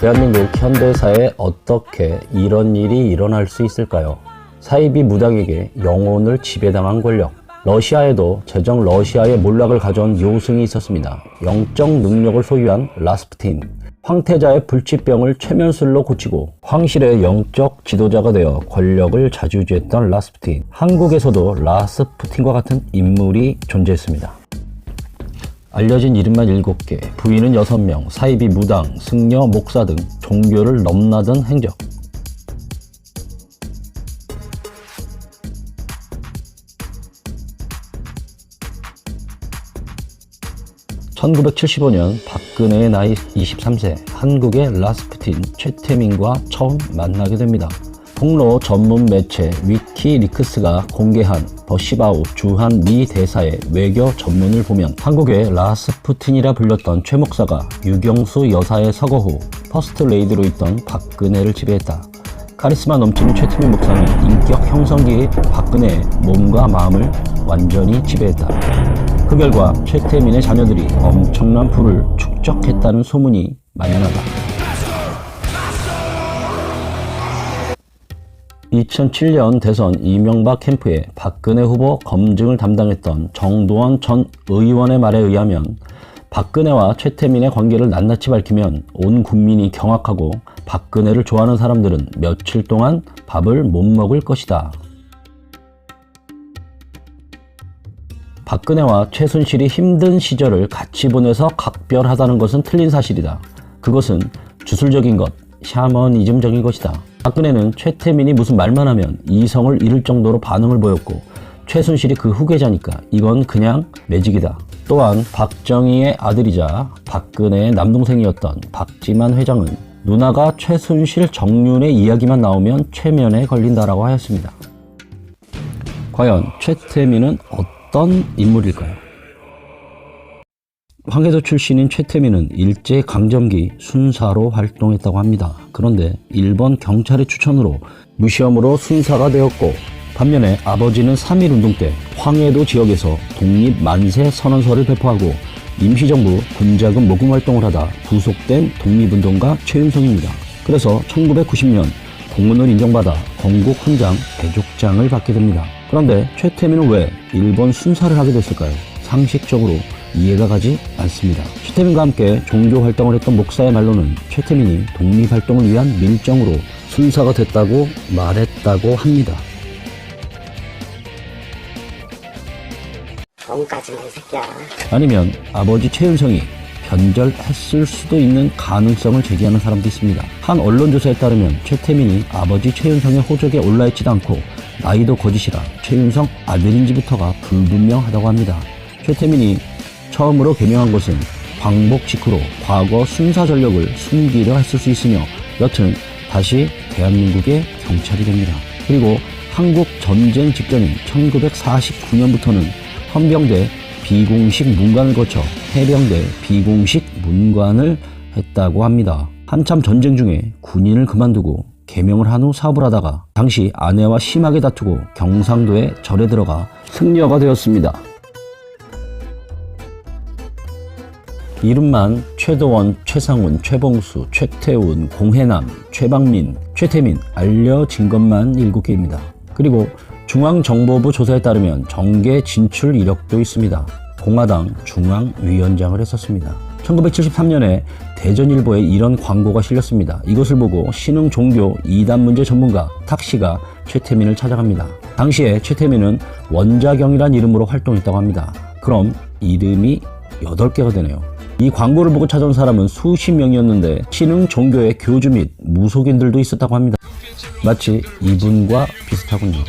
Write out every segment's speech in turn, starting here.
대한민국 현대사에 어떻게 이런 일이 일어날 수 있을까요? 사이비 무당에게 영혼을 지배당한 권력. 러시아에도 제정 러시아의 몰락을 가져온 요승이 있었습니다. 영적 능력을 소유한 라스푸틴. 황태자의 불치병을 최면술로 고치고 황실의 영적 지도자가 되어 권력을 좌지우지했던 라스푸틴. 한국에서도 라스푸틴과 같은 인물이 존재했습니다. 알려진 이름만 7개, 부인은 6명, 사이비 무당, 승려, 목사 등 종교를 넘나든 행적. 1975년 박근혜의 나이 23세, 한국의 라스푸틴 최태민과 처음 만나게 됩니다. 폭로 전문 매체 위키리크스가 공개한 더시바우 주한 미 대사의 외교 전문을 보면 한국의 라스푸틴이라 불렸던 최 목사가 유경수 여사의 서거 후 퍼스트 레이디로 있던 박근혜를 지배했다. 카리스마 넘치는 최태민 목사는 인격 형성기의 박근혜의 몸과 마음을 완전히 지배했다. 그 결과 최태민의 자녀들이 엄청난 부를 축적했다는 소문이 만연하다. 2007년 대선 이명박 캠프에 박근혜 후보 검증을 담당했던 정도원 전 의원의 말에 의하면 박근혜와 최태민의 관계를 낱낱이 밝히면 온 국민이 경악하고 박근혜를 좋아하는 사람들은 며칠 동안 밥을 못 먹을 것이다. 박근혜와 최순실이 힘든 시절을 같이 보내서 각별하다는 것은 틀린 사실이다. 그것은 주술적인 것, 샤머니즘적인 것이다. 박근혜는 최태민이 무슨 말만 하면 이성을 잃을 정도로 반응을 보였고 최순실이 그 후계자니까 이건 그냥 매직이다. 또한 박정희의 아들이자 박근혜의 남동생이었던 박지만 회장은 누나가 최순실 정윤의 이야기만 나오면 최면에 걸린다라고 하였습니다. 과연 최태민은 어떤 인물일까요? 황해도 출신인 최태민은 일제강점기 순사로 활동했다고 합니다. 그런데 일본 경찰의 추천으로 무시험으로 순사가 되었고 반면에 아버지는 3.1운동 때 황해도 지역에서 독립만세 선언서를 배포하고 임시정부 군자금 모금 활동을 하다 구속된 독립운동가 최윤성입니다. 그래서 1990년 공문을 인정받아 건국 훈장 대족장을 받게 됩니다. 그런데 최태민은 왜 일본 순사를 하게 됐을까요? 상식적으로 이해가 가지 않습니다. 최태민과 함께 종교 활동을 했던 목사의 말로는 최태민이 독립활동을 위한 밀정으로 순사가 됐다고 말했다고 합니다. 똥까지 내 새끼야. 아니면 아버지 최윤성이 변절했을 수도 있는 가능성을 제기하는 사람도 있습니다. 한 언론조사에 따르면 최태민이 아버지 최윤성의 호적에 올라있지도 않고 나이도 거짓이라 최윤성 아들인지부터가 불분명하다고 합니다. 최태민이 처음으로 개명한 것은 광복 직후로 과거 순사 전력을 숨기려 했을 수 있으며 여튼 다시 대한민국의 경찰이 됩니다. 그리고 한국 전쟁 직전인 1949년부터는 헌병대 비공식 문관을 거쳐 해병대 비공식 문관을 했다고 합니다. 한참 전쟁 중에 군인을 그만두고 개명을 한 후 사업을 하다가 당시 아내와 심하게 다투고 경상도에 절에 들어가 승려가 되었습니다. 이름만 최도원, 최상훈, 최봉수, 최태훈, 공해남, 최방민, 최태민 알려진 것만 7개입니다. 그리고 중앙정보부 조사에 따르면 정계 진출 이력도 있습니다. 공화당 중앙위원장을 했었습니다. 1973년에 대전일보에 이런 광고가 실렸습니다. 이것을 보고 신흥 종교 이단 문제 전문가 탁씨가 최태민을 찾아갑니다. 당시에 최태민은 원자경이란 이름으로 활동했다고 합니다. 그럼 이름이 8개가 되네요. 이 광고를 보고 찾아온 사람은 수십 명이었는데 신흥 종교의 교주 및 무속인들도 있었다고 합니다. 마치 이분과 비슷하군요.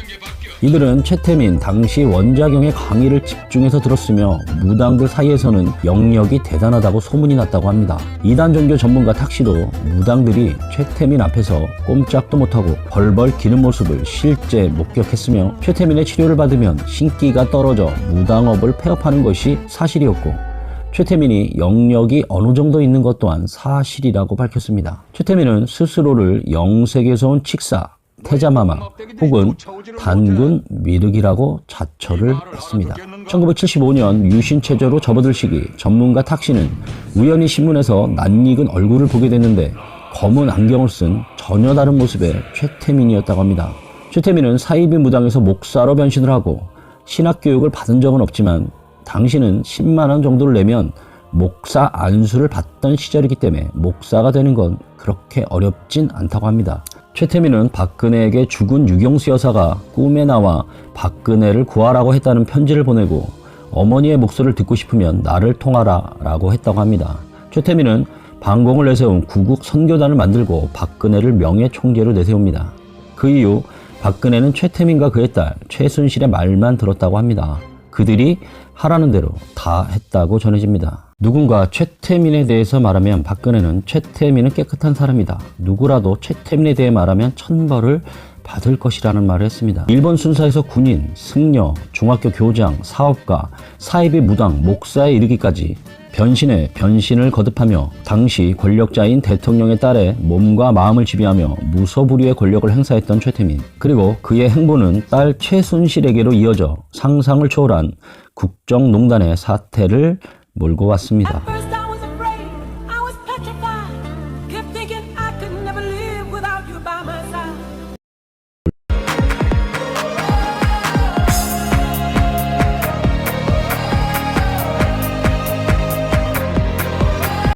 이들은 최태민 당시 원자경의 강의를 집중해서 들었으며 무당들 사이에서는 영역이 대단하다고 소문이 났다고 합니다. 이단 종교 전문가 탁씨도 무당들이 최태민 앞에서 꼼짝도 못하고 벌벌 기는 모습을 실제 목격했으며 최태민의 치료를 받으면 신기가 떨어져 무당업을 폐업하는 것이 사실이었고 최태민이 영역이 어느 정도 있는 것 또한 사실이라고 밝혔습니다. 최태민은 스스로를 영색에서 온 칙사, 태자마마 혹은 단군 미륵이라고 자처를 했습니다. 1975년 유신체제로 접어들 시기 전문가 탁씨는 우연히 신문에서 낯익은 얼굴을 보게 됐는데 검은 안경을 쓴 전혀 다른 모습의 최태민이었다고 합니다. 최태민은 사이비 무당에서 목사로 변신을 하고 신학교육을 받은 적은 없지만 당시는 10만 원 정도를 내면 목사 안수를 받던 시절이기 때문에 목사가 되는 건 그렇게 어렵진 않다고 합니다. 최태민은 박근혜에게 죽은 유경수 여사가 꿈에 나와 박근혜를 구하라고 했다는 편지를 보내고 어머니의 목소리를 듣고 싶으면 나를 통하라 라고 했다고 합니다. 최태민은 반공을 내세운 구국 선교단을 만들고 박근혜를 명예총재로 내세웁니다. 그 이후 박근혜는 최태민과 그의 딸 최순실의 말만 들었다고 합니다. 그들이 하라는 대로 다 했다고 전해집니다. 누군가 최태민에 대해서 말하면 박근혜는 최태민은 깨끗한 사람이다. 누구라도 최태민에 대해 말하면 천벌을 받을 것이라는 말을 했습니다. 일본 순사에서 군인, 승려, 중학교 교장, 사업가, 사이비 무당, 목사에 이르기까지 변신에 변신을 거듭하며 당시 권력자인 대통령의 딸의 몸과 마음을 지배하며 무소불위의 권력을 행사했던 최태민. 그리고 그의 행보는 딸 최순실에게로 이어져 상상을 초월한 국정농단의 사태를 몰고 왔습니다.